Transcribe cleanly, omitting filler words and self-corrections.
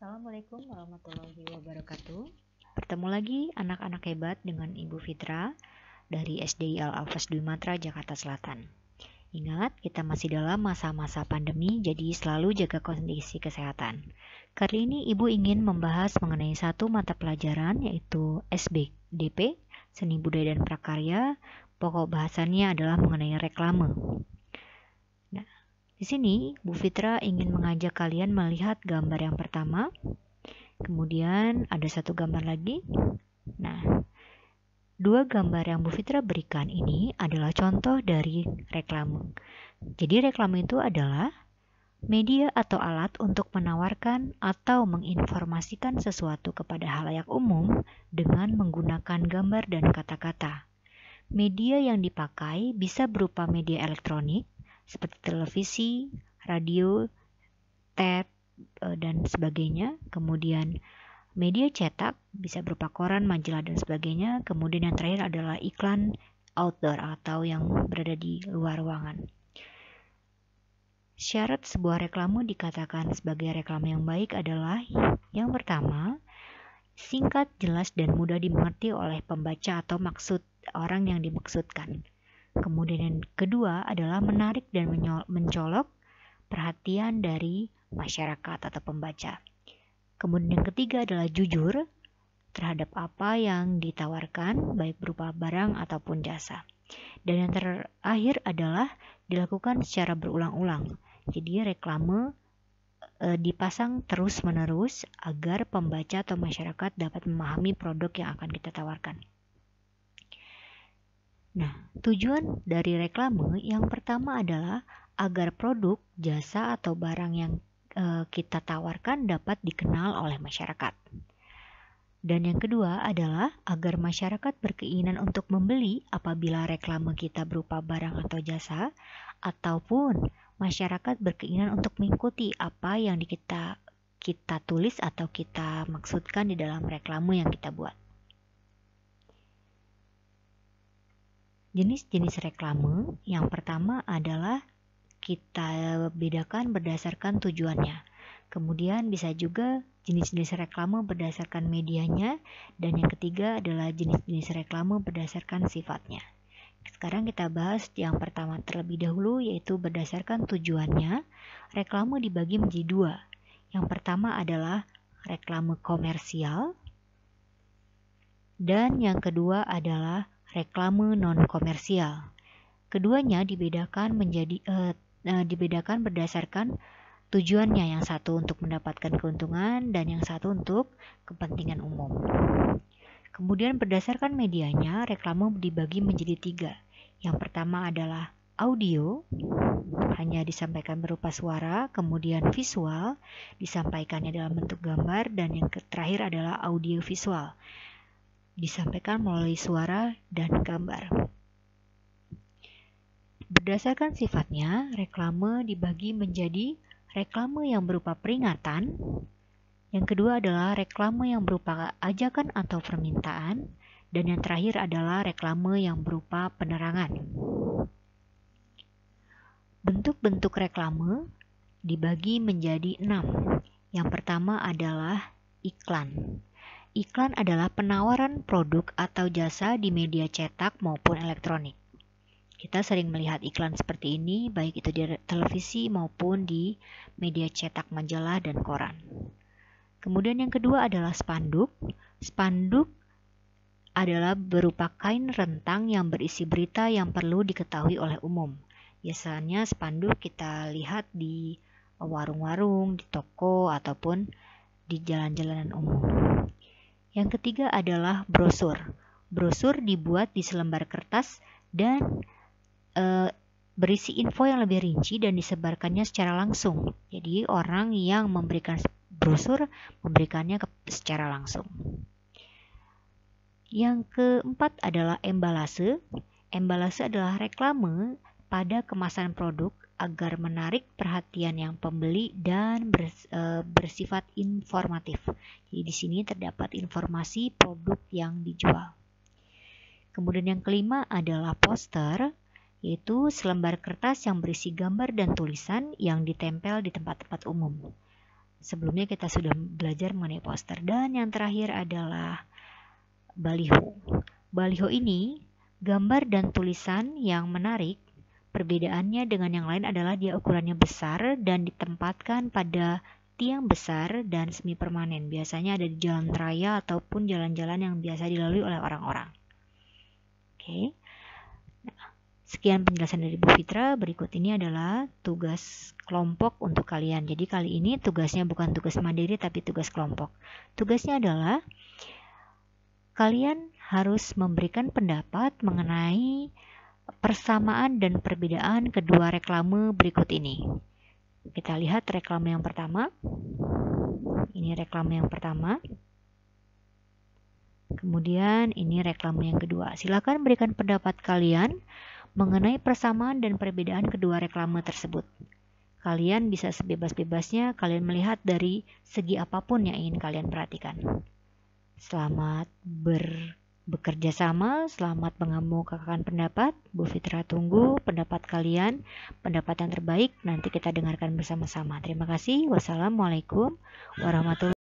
Assalamualaikum warahmatullahi wabarakatuh. Bertemu lagi anak-anak hebat dengan Ibu Fitra dari SDI Al-Alfas Dwi Matra, Jakarta Selatan. Ingat, kita masih dalam masa-masa pandemi, jadi selalu jaga kondisi kesehatan. Kali ini Ibu ingin membahas mengenai satu mata pelajaran yaitu SBDP, Seni Budaya dan Prakarya. Pokok bahasannya adalah mengenai reklame. Nah, di sini Bu Fitra ingin mengajak kalian melihat gambar yang pertama. Kemudian ada satu gambar lagi. Nah, dua gambar yang Bu Fitra berikan ini adalah contoh dari reklame. Jadi reklame itu adalah media atau alat untuk menawarkan atau menginformasikan sesuatu kepada halayak umum dengan menggunakan gambar dan kata-kata. Media yang dipakai bisa berupa media elektronik seperti televisi, radio, tab, dan sebagainya. Kemudian media cetak bisa berupa koran, majalah, dan sebagainya. Kemudian yang terakhir adalah iklan outdoor atau yang berada di luar ruangan. Syarat sebuah reklame dikatakan sebagai reklame yang baik adalah yang pertama, singkat, jelas, dan mudah dimengerti oleh pembaca atau maksud orang yang dimaksudkan. Kemudian yang kedua adalah menarik dan mencolok perhatian dari masyarakat atau pembaca. Kemudian yang ketiga adalah jujur terhadap apa yang ditawarkan, baik berupa barang ataupun jasa. Dan yang terakhir adalah dilakukan secara berulang-ulang. Jadi reklame dipasang terus-menerus agar pembaca atau masyarakat dapat memahami produk yang akan kita tawarkan. Nah, tujuan dari reklame yang pertama adalah agar produk, jasa, atau barang yang kita tawarkan dapat dikenal oleh masyarakat. Dan yang kedua adalah agar masyarakat berkeinginan untuk membeli apabila reklame kita berupa barang atau jasa, ataupun masyarakat berkeinginan untuk mengikuti apa yang kita tulis atau kita maksudkan di dalam reklame yang kita buat. Jenis-jenis reklame yang pertama adalah kita bedakan berdasarkan tujuannya. Kemudian bisa juga jenis-jenis reklame berdasarkan medianya. Dan yang ketiga adalah jenis-jenis reklame berdasarkan sifatnya. Sekarang kita bahas yang pertama terlebih dahulu, yaitu berdasarkan tujuannya. Reklame dibagi menjadi dua. Yang pertama adalah reklame komersial. Dan yang kedua adalah reklame non-komersial. Keduanya dibedakan berdasarkan tujuannya, yang satu untuk mendapatkan keuntungan dan yang satu untuk kepentingan umum. Kemudian berdasarkan medianya, reklame dibagi menjadi tiga. Yang pertama adalah audio, hanya disampaikan berupa suara, kemudian visual, disampaikannya dalam bentuk gambar, dan yang terakhir adalah audio visual, disampaikan melalui suara dan gambar. Berdasarkan sifatnya, reklame dibagi menjadi reklame yang berupa peringatan. Yang kedua adalah reklame yang berupa ajakan atau permintaan. Dan yang terakhir adalah reklame yang berupa penerangan. Bentuk-bentuk reklame dibagi menjadi 6. Yang pertama adalah iklan. Iklan adalah penawaran produk atau jasa di media cetak maupun elektronik. Kita sering melihat iklan seperti ini, baik itu di televisi maupun di media cetak majalah dan koran. Kemudian yang kedua adalah spanduk. Spanduk adalah berupa kain rentang yang berisi berita yang perlu diketahui oleh umum. Biasanya spanduk kita lihat di warung-warung, di toko, ataupun di jalan-jalanan umum. Yang ketiga adalah brosur. Brosur dibuat di selembar kertas dan berisi info yang lebih rinci dan disebarkannya secara langsung. Jadi orang yang memberikan brosur memberikannya secara langsung. Yang keempat adalah embalase. Embalase adalah reklame pada kemasan produk agar menarik perhatian yang pembeli dan bersifat informatif. Jadi di sini terdapat informasi produk yang dijual. Kemudian yang kelima adalah poster, yaitu selembar kertas yang berisi gambar dan tulisan yang ditempel di tempat-tempat umum. Sebelumnya kita sudah belajar mengenai poster. Dan yang terakhir adalah baliho. Baliho ini gambar dan tulisan yang menarik. Perbedaannya dengan yang lain adalah dia ukurannya besar dan ditempatkan pada tiang besar dan semi permanen. Biasanya ada di jalan raya ataupun jalan-jalan yang biasa dilalui oleh orang-orang. Oke. Nah, sekian penjelasan dari Bu Fitra. Berikut ini adalah tugas kelompok untuk kalian. Jadi kali ini tugasnya bukan tugas mandiri tapi tugas kelompok. Tugasnya adalah kalian harus memberikan pendapat mengenai persamaan dan perbedaan kedua reklame berikut ini. Kita lihat reklame yang pertama. Ini reklame yang pertama. Kemudian ini reklame yang kedua. Silakan berikan pendapat kalian mengenai persamaan dan perbedaan kedua reklame tersebut. Kalian bisa sebebas-bebasnya kalian melihat dari segi apapun yang ingin kalian perhatikan. Selamat bekerja sama, selamat mengemukakan pendapat. Bu Fitra tunggu pendapat kalian, pendapat yang terbaik nanti kita dengarkan bersama-sama. Terima kasih. Wassalamualaikum warahmatullahi wabarakatuh.